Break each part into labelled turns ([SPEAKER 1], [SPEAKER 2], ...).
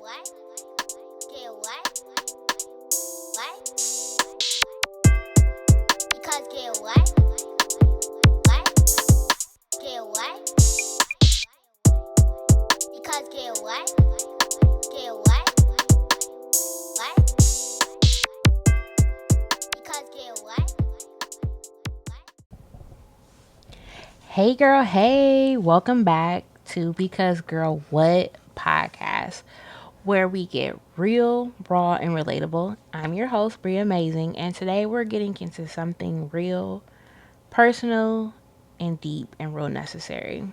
[SPEAKER 1] what? Get what? What? Because get what? What? Get what? Because get what? Get what? What? Because get what?
[SPEAKER 2] Hey girl, hey, welcome back to Because Girl What podcast, where we get real, raw, and relatable. I'm your host, Bria Amazing, and today we're getting into something real, personal, and deep and real necessary.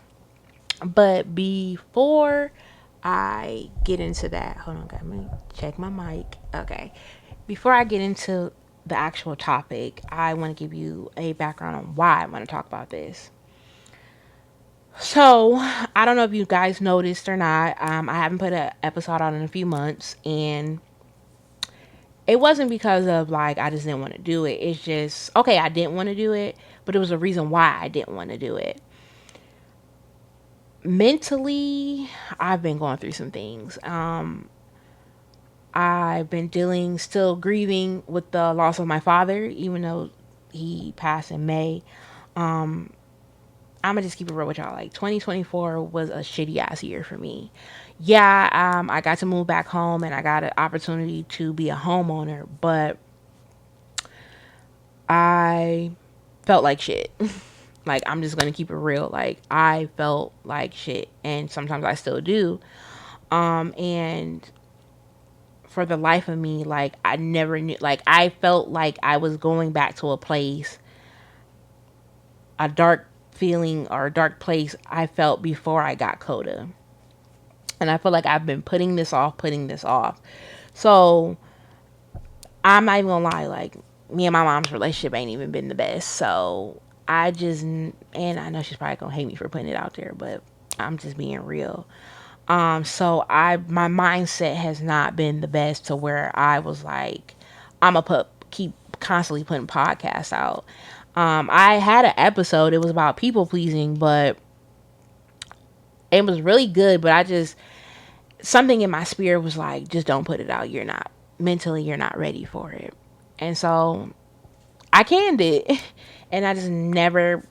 [SPEAKER 2] But before I get into that, hold on, got me check my mic. Okay. Before I get into the actual topic, I want to give you a background on why I want to talk about this. So, I don't know if you guys noticed or not. I haven't put an episode out in a few months, and it wasn't because of like I just didn't want to do it. It's just okay, I didn't want to do it, but it was a reason why I didn't want to do it. Mentally, I've been going through some things. I've been still grieving with the loss of my father, even though he passed in May. I'm gonna just keep it real with y'all. Like 2024 was a shitty ass year for me. Yeah, I got to move back home and I got an opportunity to be a homeowner, but I felt like shit. Like I'm just gonna keep it real. Like I felt like shit, and sometimes I still do. And for the life of me, like I never knew. Like I felt like I was going back to a place, a dark feeling or a dark place I felt before I got Coda. And I feel like I've been putting this off. So I'm not even gonna lie, like me and my mom's relationship ain't even been the best. So I just, and I know she's probably gonna hate me for putting it out there, but I'm just being real. So my mindset has not been the best to where I was like, I'm gonna keep constantly putting podcasts out. I had an episode. It was about people pleasing, but it was really good. But I just something in my spirit was like, just don't put it out. You're not mentally, you're not ready for it. And so I canned it, and I just never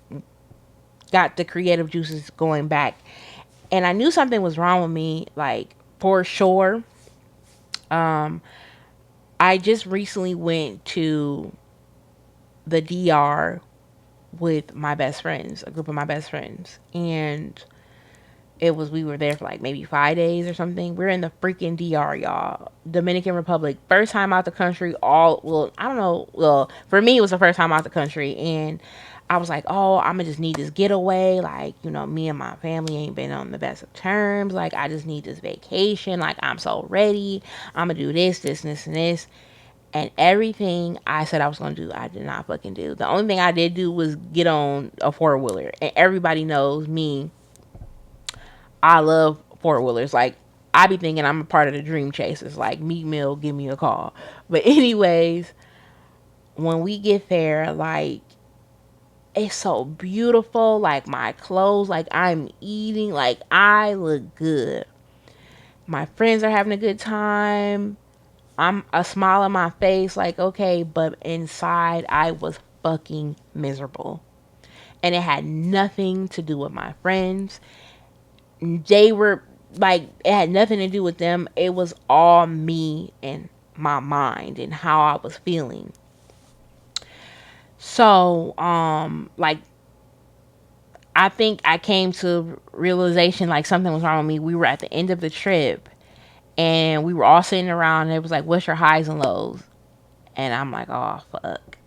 [SPEAKER 2] got the creative juices going back. And I knew something was wrong with me, like for sure. Um, I just recently went to the DR with my best friends, a group of my best friends, and we were there for like maybe 5 days or something. We're in the freaking DR, y'all. Dominican Republic. First time out the country. I don't know. Well, for me, it was the first time out the country. And I was like, oh, I'm going to just need this getaway. Like, me and my family ain't been on the best of terms. Like, I just need this vacation. Like, I'm so ready. I'm going to do this, and this. And everything I said I was going to do, I did not fucking do. The only thing I did do was get on a four-wheeler. And everybody knows me. I love four wheelers. Like I be thinking I'm a part of the Dream Chasers. Like Meat Mill, give me a call. But anyways, when we get there, like it's so beautiful. Like my clothes, like I'm eating, like I look good. My friends are having a good time. I'm a smile on my face, like okay, but inside I was fucking miserable. And it had nothing to do with my friends. They were like it had nothing to do with them. It was all me and my mind and how I was feeling. So like I think I came to realization like something was wrong with me. We were at the end of the trip and we were all sitting around and it was like, what's your highs and lows? And I'm like, oh fuck.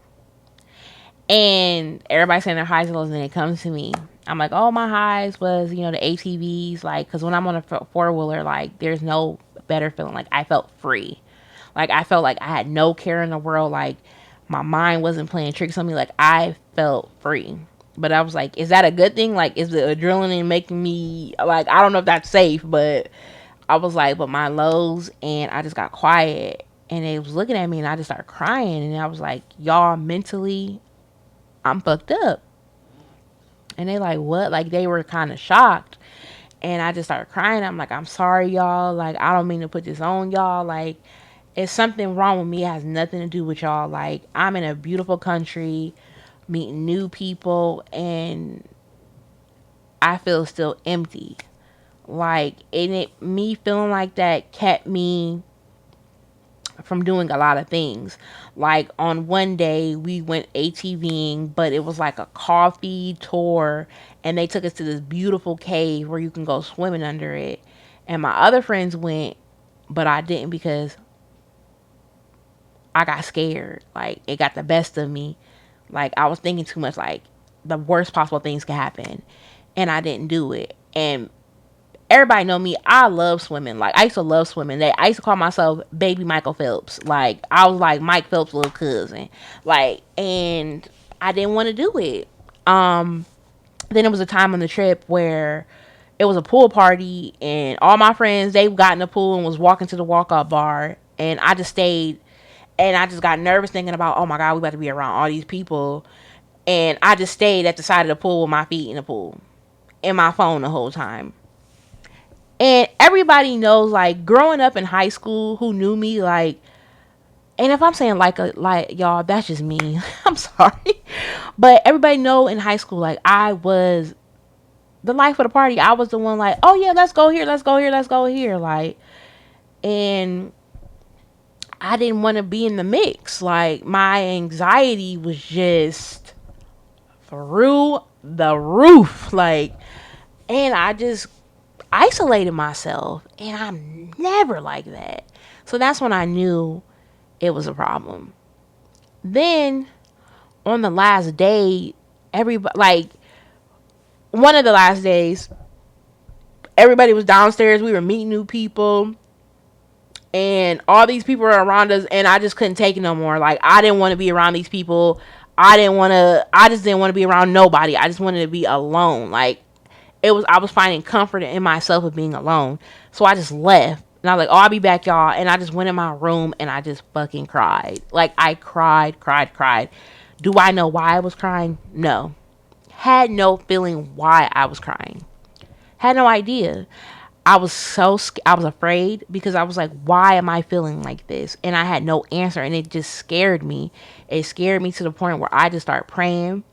[SPEAKER 2] And everybody saying their highs and lows, and then it comes to me. I'm like, oh, my highs was, the ATVs, like, because when I'm on a four wheeler, like, there's no better feeling. Like, I felt free. Like, I felt like I had no care in the world. Like, my mind wasn't playing tricks on me. Like, I felt free. But I was like, is that a good thing? Like, is the adrenaline making me, like, I don't know if that's safe, but I was like, but my lows, and I just got quiet. And they was looking at me, and I just started crying. And I was like, y'all, mentally, I'm fucked up. And they like, what? Like they were kind of shocked. And I just started crying. I'm like, I'm sorry, y'all. Like, I don't mean to put this on y'all. Like, it's something wrong with me. It has nothing to do with y'all. Like, I'm in a beautiful country, meeting new people, and I feel still empty. Like, and me feeling like that kept me from doing a lot of things. Like, on one day we went ATVing, but it was like a coffee tour, and they took us to this beautiful cave where you can go swimming under it. And my other friends went, but I didn't because I got scared. Like, it got the best of me. Like, I was thinking too much. Like, the worst possible things could happen, and I didn't do it. And everybody know me. I love swimming. Like, I used to love swimming. I used to call myself Baby Michael Phelps. Like, I was like Mike Phelps' little cousin. Like, and I didn't want to do it. Then it was a time on the trip where it was a pool party, and all my friends, they got in the pool and was walking to the walkout bar, and I just stayed. And I just got nervous thinking about, oh my God, we about to be around all these people. And I just stayed at the side of the pool with my feet in the pool and my phone the whole time. And everybody knows, like, growing up in high school, who knew me, like, and if I'm saying like y'all, that's just me. I'm sorry, but everybody know in high school, like, I was the life of the party. I was the one, like, oh yeah, let's go here, let's go here, let's go here, like, and I didn't want to be in the mix. Like, my anxiety was just through the roof, like, and I just isolated myself, and I'm never like that. So that's when I knew it was a problem. Then on the last day, everybody, like, one of the last days, everybody was downstairs. We were meeting new people, and all these people were around us, and I just couldn't take it no more. Like, I didn't want to be around these people. I just didn't want to be around nobody. I just wanted to be alone. Like, I was finding comfort in myself of being alone. So I just left. And I was like, oh, I'll be back, y'all. And I just went in my room and I just fucking cried. Like, I cried, cried, cried. Do I know why I was crying? No. Had no feeling why I was crying. Had no idea. I was afraid because I was like, why am I feeling like this? And I had no answer, and it just scared me. It scared me to the point where I just started praying.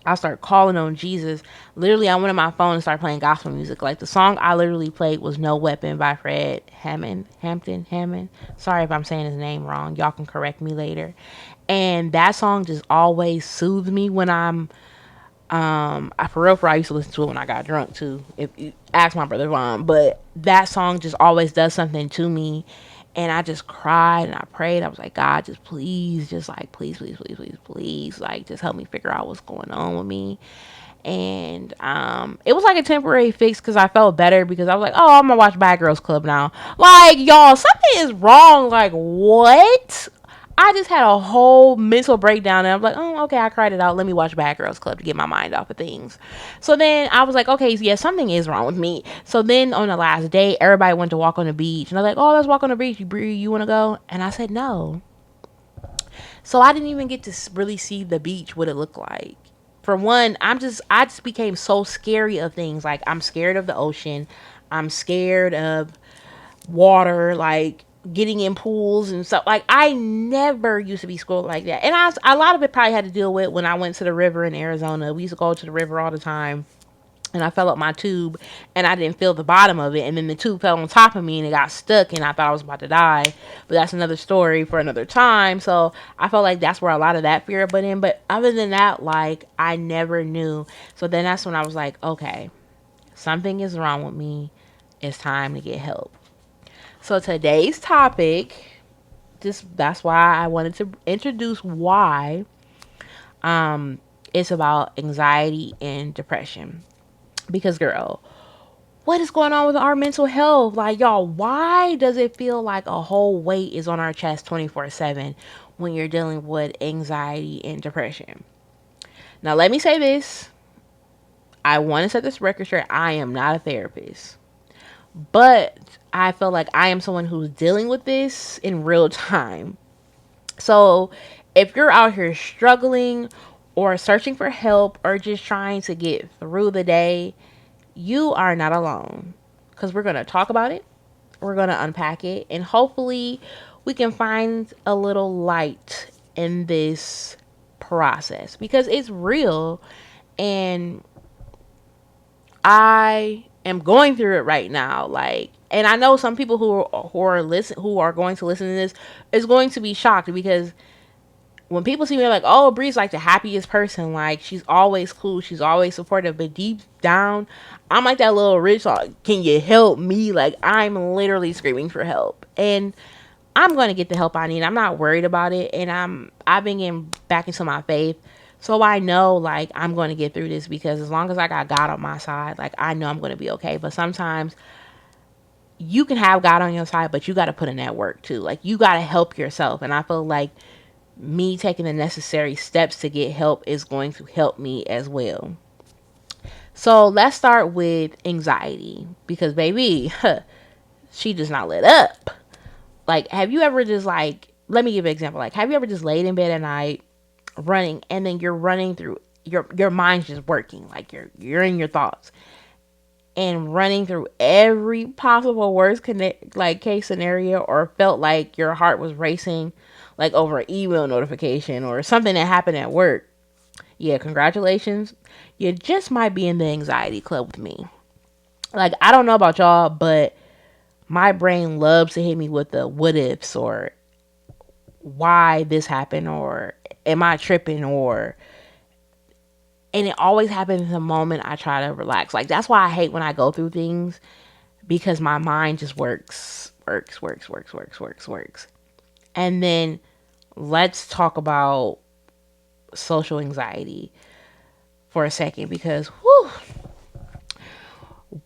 [SPEAKER 2] I started calling on Jesus. Literally, I went on my phone and started playing gospel music. Like, the song I literally played was No Weapon by Fred Hampton. Sorry if I'm saying his name wrong. Y'all can correct me later. And that song just always soothes me when I'm, I used to listen to it when I got drunk too. If you ask my brother Vaughn, but that song just always does something to me. And I just cried and I prayed. I was like, God, just please, just like, please, please, please, please, please, like, just help me figure out what's going on with me. And it was like a temporary fix because I felt better, because I was like, oh, I'm gonna watch Bad Girls Club now. Like, y'all, something is wrong. Like, what? I just had a whole mental breakdown, and I'm like, oh, okay, I cried it out. Let me watch Bad Girls Club to get my mind off of things. So then I was like, okay, yeah, something is wrong with me. So then on the last day, everybody went to walk on the beach, and I was like, oh, let's walk on the beach. You want to go? And I said no. So I didn't even get to really see the beach, what it looked like. For one, I just became so scary of things. Like, I'm scared of the ocean. I'm scared of water, like getting in pools and stuff. Like, I never used to be schooled like that. And a lot of it probably had to deal with when I went to the river in Arizona. We used to go to the river all the time. And I fell up my tube and I didn't feel the bottom of it. And then the tube fell on top of me and it got stuck and I thought I was about to die. But that's another story for another time. So I felt like that's where a lot of that fear put in. But other than that, like, I never knew. So then that's when I was like, okay, something is wrong with me. It's time to get help. So today's topic, that's why I wanted to introduce why it's about anxiety and depression. Because, girl, what is going on with our mental health? Like, y'all, why does it feel like a whole weight is on our chest 24/7 when you're dealing with anxiety and depression? Now, let me say this. I want to set this record straight. I am not a therapist. But I feel like I am someone who's dealing with this in real time. So if you're out here struggling or searching for help or just trying to get through the day, you are not alone, because we're going to talk about it, we're going to unpack it, and hopefully we can find a little light in this process because it's real. And I am going through it right now. Like, and I know some people who are going to listen to this is going to be shocked because when people see me, they're like, "Oh, Bree's like the happiest person. Like, she's always cool, she's always supportive." But deep down, I'm like that little rich. Like, can you help me? Like, I'm literally screaming for help, and I'm going to get the help I need. I'm not worried about it, and I've been getting back into my faith. So I know, like, I'm going to get through this because as long as I got God on my side, like, I know I'm going to be okay. But sometimes you can have God on your side, but you got to put in that work too. Like, you got to help yourself. And I feel like me taking the necessary steps to get help is going to help me as well. So let's start with anxiety because, baby, she does not let up. Like, have you ever just, like, let me give you an example. Like, have you ever just laid in bed at night running, and then you're running through your mind's just working, like you're in your thoughts and running through every possible worst like case scenario, or felt like your heart was racing like over an email notification or something that happened at work? Yeah, congratulations, you just might be in the anxiety club with me. Like, I don't know about y'all, but my brain loves to hit me with the what ifs, or why this happened, or am I tripping, or, and it always happens the moment I try to relax. Like, that's why I hate when I go through things, because my mind just works. And then let's talk about social anxiety for a second, because whew,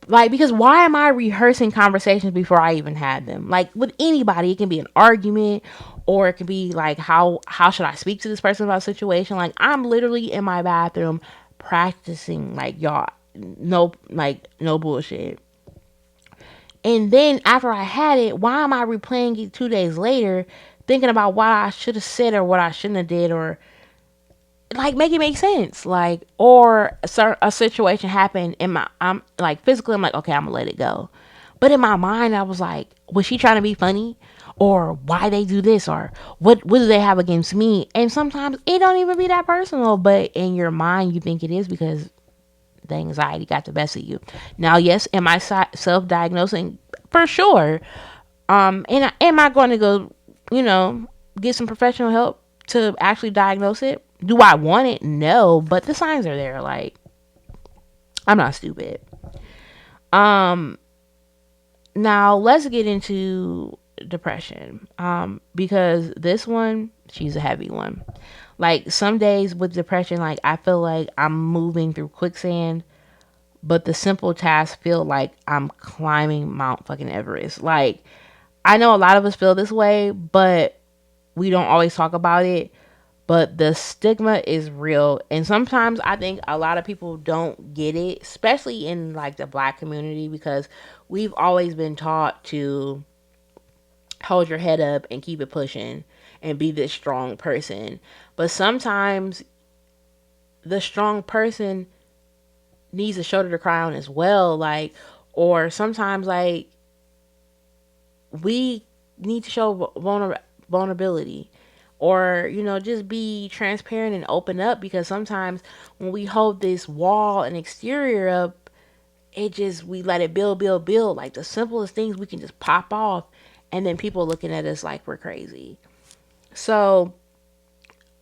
[SPEAKER 2] like, because why am I rehearsing conversations before I even had them? Like, with anybody, it can be an argument, or it can be like, how should I speak to this person about a situation? Like, I'm literally in my bathroom practicing, like, y'all, no, like, no bullshit. And then after I had it, why am I replaying it 2 days later, thinking about what I should have said or what I shouldn't have did, or like, make it make sense? Like, or a situation happened in my, I'm like, physically, I'm like, okay, I'm gonna let it go. But in my mind, I was like, was she trying to be funny? Or why they do this? Or what do they have against me? And sometimes it don't even be that personal, but in your mind, you think it is because the anxiety got the best of you. Now, yes, am I self-diagnosing? For sure. And am I going to go, you know, get some professional help to actually diagnose it? Do I want it? No, but the signs are there. Like, I'm not stupid. Um, Now let's get into depression. Because this one, she's a heavy one. Like, some days with depression, like, I feel like I'm moving through quicksand, but the simple tasks feel like I'm climbing Mount fucking Everest. Like, I know a lot of us feel this way, but we don't always talk about it. But the stigma is real, and sometimes I think a lot of people don't get it, especially in like the black community, because we've always been taught to hold your head up and keep it pushing and be this strong person. But sometimes the strong person needs a shoulder to cry on as well. Like, or sometimes, like, we need to show vulnerability, or, you know, just be transparent and open up, because sometimes when we hold this wall and exterior up, it just, we let it build, like the simplest things we can just pop off, and then people looking at us like we're crazy. So,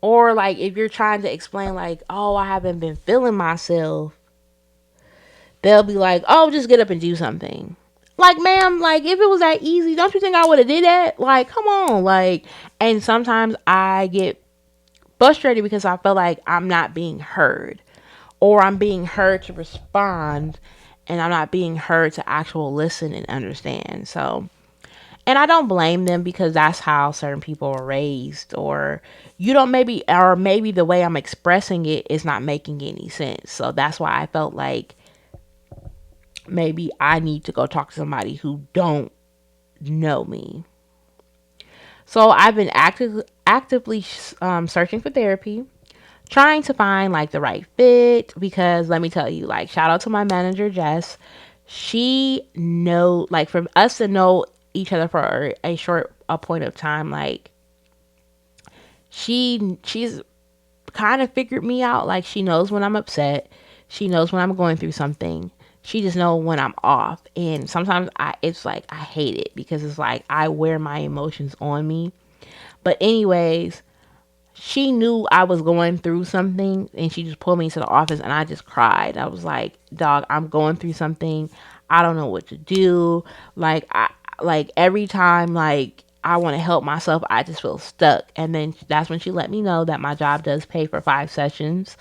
[SPEAKER 2] or like, if you're trying to explain like, oh, I haven't been feeling myself, they'll be like, oh, just get up and do something. Like, ma'am, like, if it was that easy, don't you think I would have did that? Like, come on. Like, and sometimes I get frustrated because I feel like I'm not being heard, or I'm being heard to respond, and I'm not being heard to actual listen and understand. So, and I don't blame them, because that's how certain people are raised, or you don't, maybe, or maybe the way I'm expressing it is not making any sense. So that's why I felt like maybe I need to go talk to somebody who don't know me. So I've been actively searching for therapy trying to find like the right fit, because let me tell you, like, shout out to my manager Jess. She know, like, for us to know each other for a short a point of time, like, she's kind of figured me out. Like, she knows when I'm upset, she knows when I'm going through something, she just knows when I'm off. And sometimes it's like I hate it, because it's like I wear my emotions on me. But anyways, she knew I was going through something, and she just pulled me into the office, and I just cried. I was like, dog, I'm going through something. I don't know what to do. Like every time, like, I want to help myself, I just feel stuck. And then that's when she let me know that my job does pay for 5 sessions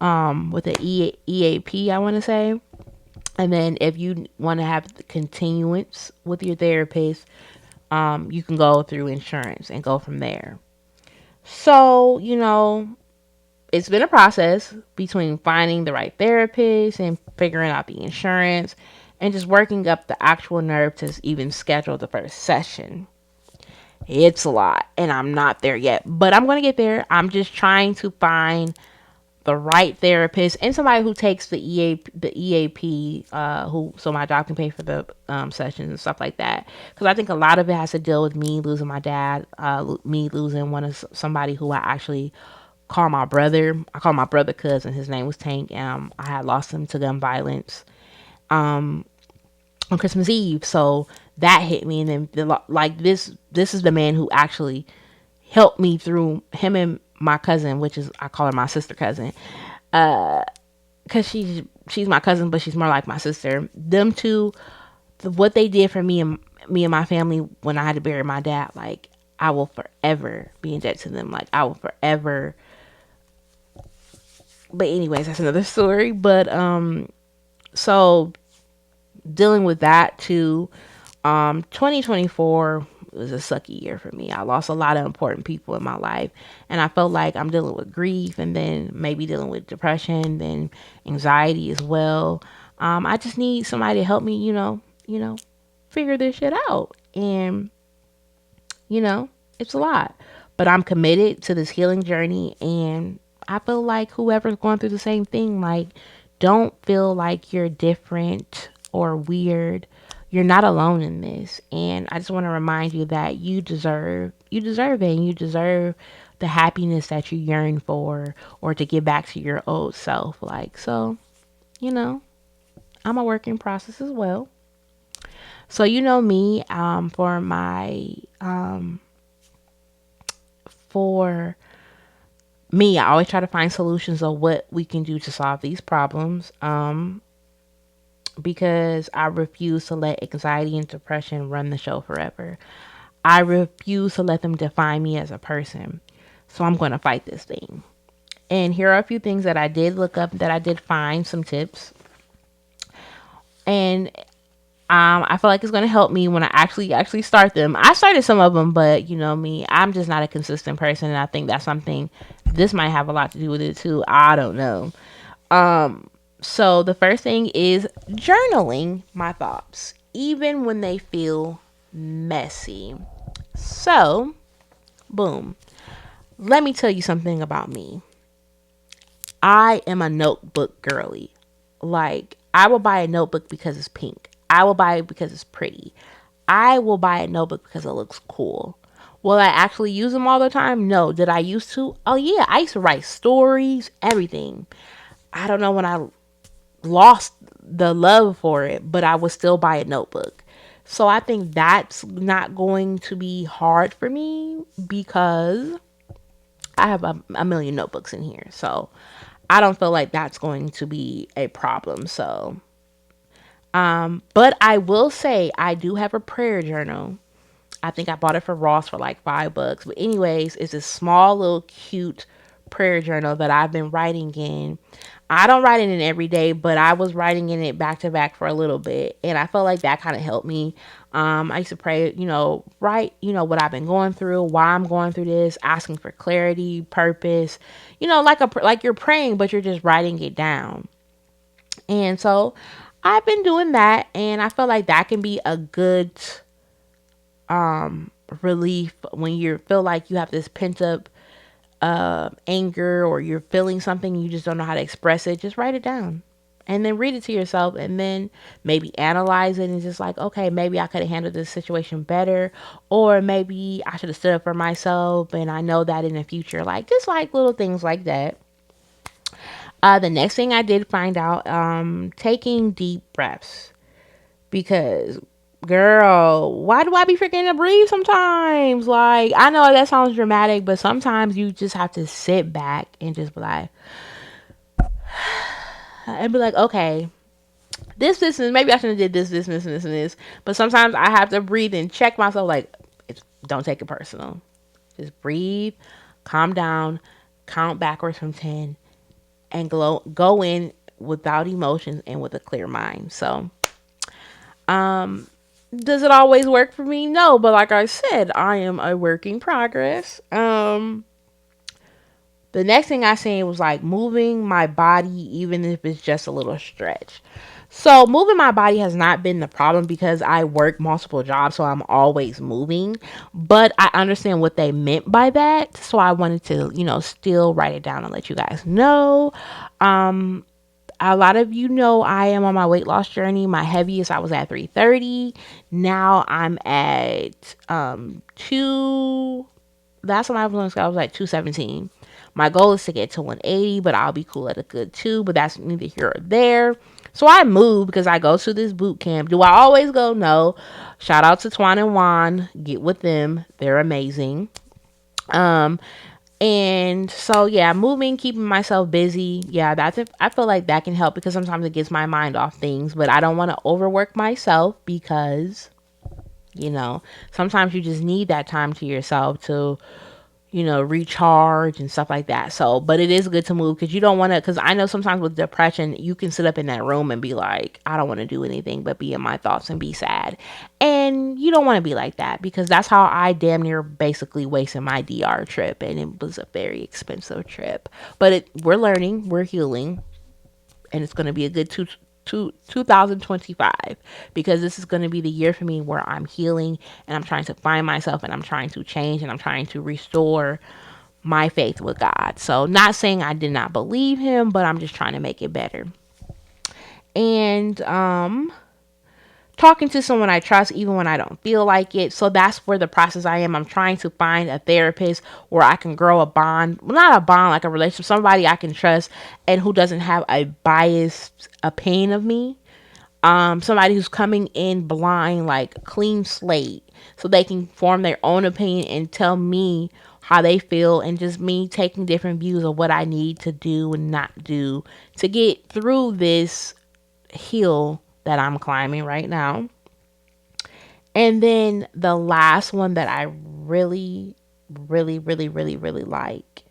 [SPEAKER 2] with an EAP, I want to say. And then if you want to have the continuance with your therapist, you can go through insurance and go from there. So, it's been a process between finding the right therapist and figuring out the insurance and just working up the actual nerve to even schedule the first session. It's a lot, and I'm not there yet, but I'm going to get there. I'm just trying to find the right therapist and somebody who takes the EAP, who, so my job can pay for the sessions and stuff like that. Because I think a lot of it has to deal with me losing my dad, me losing somebody who I actually call my brother. I call my brother cousin. His name was Tank. I had lost him to gun violence on Christmas Eve, so that hit me. And then like this is the man who actually helped me through, him and my cousin, which is, I call her my sister cousin, because she's my cousin, but she's more like my sister. Them two, what they did for me and my family when I had to bury my dad, like, I will forever be in debt to them. Like, I will forever. But anyways, that's another story. But so dealing with that too, 2024 was a sucky year for me. I lost a lot of important people in my life, and I felt like I'm dealing with grief, and then maybe dealing with depression, then anxiety as well. I just need somebody to help me, figure this shit out. And it's a lot, but I'm committed to this healing journey. And I feel like whoever's going through the same thing, like, don't feel like you're different or weird. You're not alone in this. And I just want to remind you that you deserve it, and you deserve the happiness that you yearn for, or to get back to your old self. Like, so, you know, I'm a work in process as well. So, me, for me, I always try to find solutions of what we can do to solve these problems. Because I refuse to let anxiety and depression run the show forever. I refuse to let them define me as a person. So I'm going to fight this thing. And here are a few things that I did look up, that I did find some tips. And I feel like it's going to help me when I actually start them. I started some of them, but me, I'm just not a consistent person, and I think that's something. This might have a lot to do with it too. I don't know. So the first thing is journaling my thoughts, even when they feel messy. So, boom. Let me tell you something about me. I am a notebook girly. Like, I will buy a notebook because it's pink. I will buy it because it's pretty. I will buy a notebook because it looks cool. Will I actually use them all the time? No. Did I used to? Oh, yeah. I used to write stories, everything. I don't know when I lost the love for it, but I would still buy a notebook. So I think that's not going to be hard for me, because I have a million notebooks in here. So I don't feel like that's going to be a problem. So, but I will say I do have a prayer journal. I think I bought it for Ross for like $5. But anyways, it's a small little cute prayer journal that I've been writing in. I don't write in it every day, but I was writing in it back to back for a little bit, and I felt like that kind of helped me. I used to pray, write, what I've been going through, why I'm going through this, asking for clarity, purpose, like you're praying, but you're just writing it down. And so I've been doing that, and I feel like that can be a good relief when you feel like you have this pent up anger or you're feeling something, you just don't know how to express it, just write it down and then read it to yourself and then maybe analyze it and just like, okay, maybe I could have handled this situation better, or maybe I should have stood up for myself and I know that in the future, like just like little things like that. The next thing I did find out, taking deep breaths, because girl, why do I be forgetting to breathe sometimes? Like, I know that sounds dramatic, but sometimes you just have to sit back and just be like, and be like, okay, this, and maybe I shouldn't have did this. But sometimes I have to breathe and check myself, like, don't take it personal. Just breathe, calm down, count backwards from 10, and go in without emotions and with a clear mind. So, does it always work for me? No, but like I said, I am a work in progress. The next thing I seen was like moving my body, even if it's just a little stretch. So moving my body has not been the problem because I work multiple jobs, so I'm always moving. But I understand what they meant by that, so I wanted to, still write it down and let you guys know. Um, a lot of you know I am on my weight loss journey. My heaviest I was at 330. Now I'm at two. Last time I was on scale, I was at 217. My goal is to get to 180, but I'll be cool at a good 2. But that's neither here or there. So I moved because I go to this boot camp. Do I always go? No. Shout out to Twan and Juan. Get with them. They're amazing. Um, and so yeah, moving, keeping myself busy. Yeah, I feel like that can help because sometimes it gets my mind off things, but I don't want to overwork myself because, sometimes you just need that time to yourself to recharge and stuff like that. So, but it is good to move because you don't want to, because I know sometimes with depression, you can sit up in that room and be like, I don't want to do anything but be in my thoughts and be sad. And you don't want to be like that because that's how I damn near basically wasted my DR trip. And it was a very expensive trip. But we're learning, we're healing, and it's going to be a good 2025 because this is going to be the year for me where I'm healing and I'm trying to find myself and I'm trying to change and I'm trying to restore my faith with God. So, not saying I did not believe him, but I'm just trying to make it better. And talking to someone I trust even when I don't feel like it. So that's where the process I am. I'm trying to find a therapist where I can grow a bond. Well, not a bond, like a relationship. Somebody I can trust and who doesn't have a biased opinion of me. Somebody who's coming in blind, like clean slate, so they can form their own opinion and tell me how they feel, and just me taking different views of what I need to do and not do to get through this hill that I'm climbing right now. And then the last one that I really, really, really, really, really like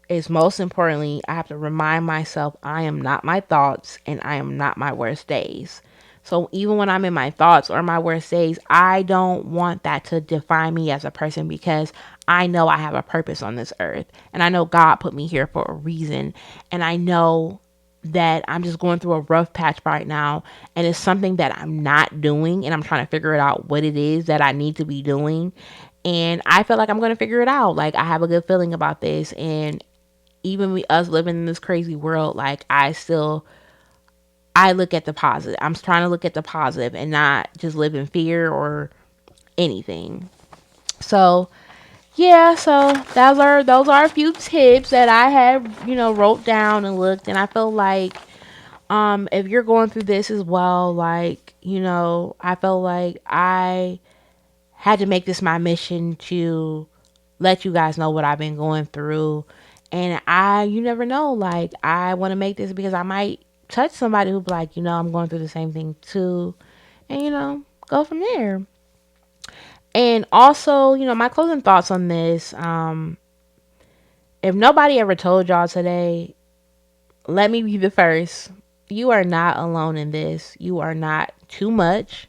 [SPEAKER 2] is, most importantly, I have to remind myself I am not my thoughts and I am not my worst days. So even when I'm in my thoughts or my worst days, I don't want that to define me as a person because I know I have a purpose on this earth. And I know God put me here for a reason. And I know that I'm just going through a rough patch right now, and it's something that I'm not doing, and I'm trying to figure it out what it is that I need to be doing. And I feel like I'm going to figure it out. Like, I have a good feeling about this. And even us living in this crazy world, like, I look at the positive. I'm trying to look at the positive and not just live in fear or anything. So yeah, so those are a few tips that I have, wrote down and looked, and I feel like if you're going through this as well, like, I feel like I had to make this my mission to let you guys know what I've been going through. And you never know, like, I want to make this because I might touch somebody who'll be like, I'm going through the same thing too. And, go from there. And also, my closing thoughts on this. If nobody ever told y'all today, let me be the first. You are not alone in this. You are not too much.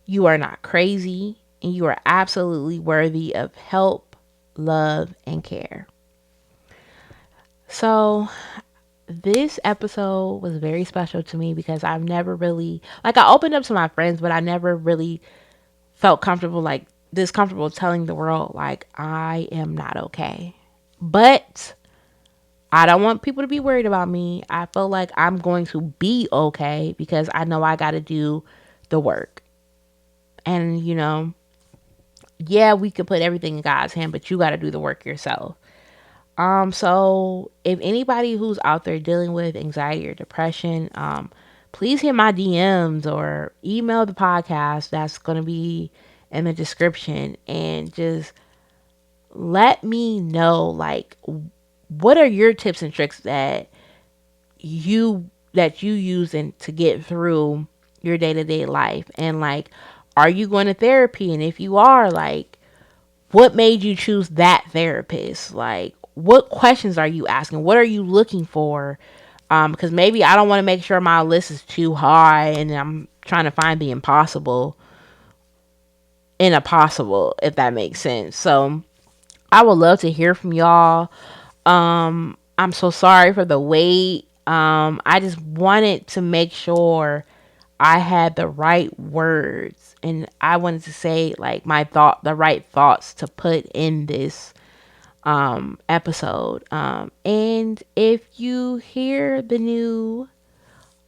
[SPEAKER 2] You are not crazy. And you are absolutely worthy of help, love, and care. So, this episode was very special to me because I've never really, like, I opened up to my friends, but I never really felt comfortable, like, this comfortable telling the world, like, I am not okay. But I don't want people to be worried about me. I feel like I'm going to be okay because I know I got to do the work. And, yeah, we could put everything in God's hand, but you got to do the work yourself. So if anybody who's out there dealing with anxiety or depression, please hit my DMs or email the podcast that's going to be in the description and just let me know, like, what are your tips and tricks that you use to get through your day-to-day life, and like, are you going to therapy, and if you are, like, what made you choose that therapist? Like, what questions are you asking? What are you looking for? Because maybe I don't want to make sure my list is too high and I'm trying to find the impossible in a possible, if that makes sense. So I would love to hear from y'all. I'm so sorry for the wait. I just wanted to make sure I had the right words, and I wanted to say, like, the right thoughts to put in this episode. And if you hear the new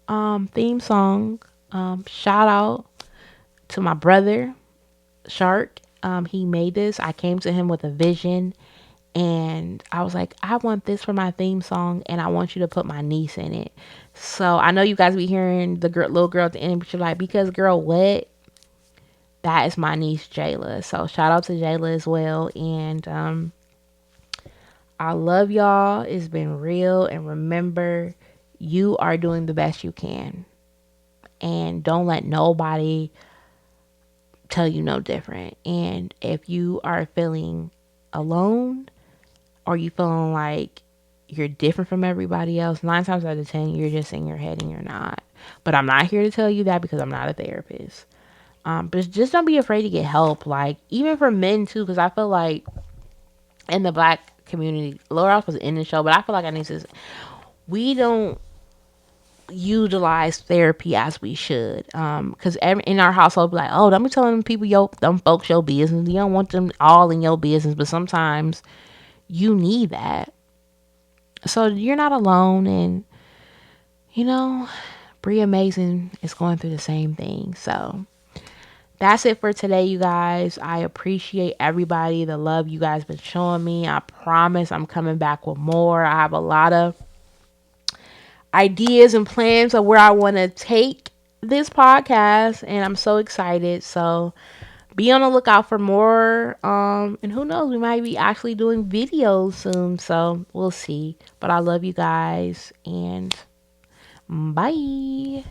[SPEAKER 2] theme song, shout out to my brother Shark. He made this. I came to him with a vision, and I was like, I want this for my theme song, and I want you to put my niece in it. So I know you guys be hearing the little girl at the end, but you're like, because girl, what? That is my niece Jayla. So shout out to Jayla as well. And I love y'all. It's been real. And remember, you are doing the best you can. And don't let nobody tell you no different. And if you are feeling alone, or you feeling like you're different from everybody else, 9 times out of 10, you're just in your head and you're not. But I'm not here to tell you that because I'm not a therapist. But just don't be afraid to get help. Like, even for men too, because I feel like in the black community, Laura was in the show, but I feel like we don't utilize therapy as we should. Because in our household, be like, oh, don't be telling people them folks your business. You don't want them all in your business, but sometimes you need that. So you're not alone, and Brie Amazing is going through the same thing. So that's it for today, you guys. I appreciate everybody, the love you guys been showing me. I promise I'm coming back with more. I have a lot of ideas and plans of where I want to take this podcast, and I'm so excited. So be on the lookout for more. And who knows, we might be actually doing videos soon. So we'll see. But I love you guys, and bye.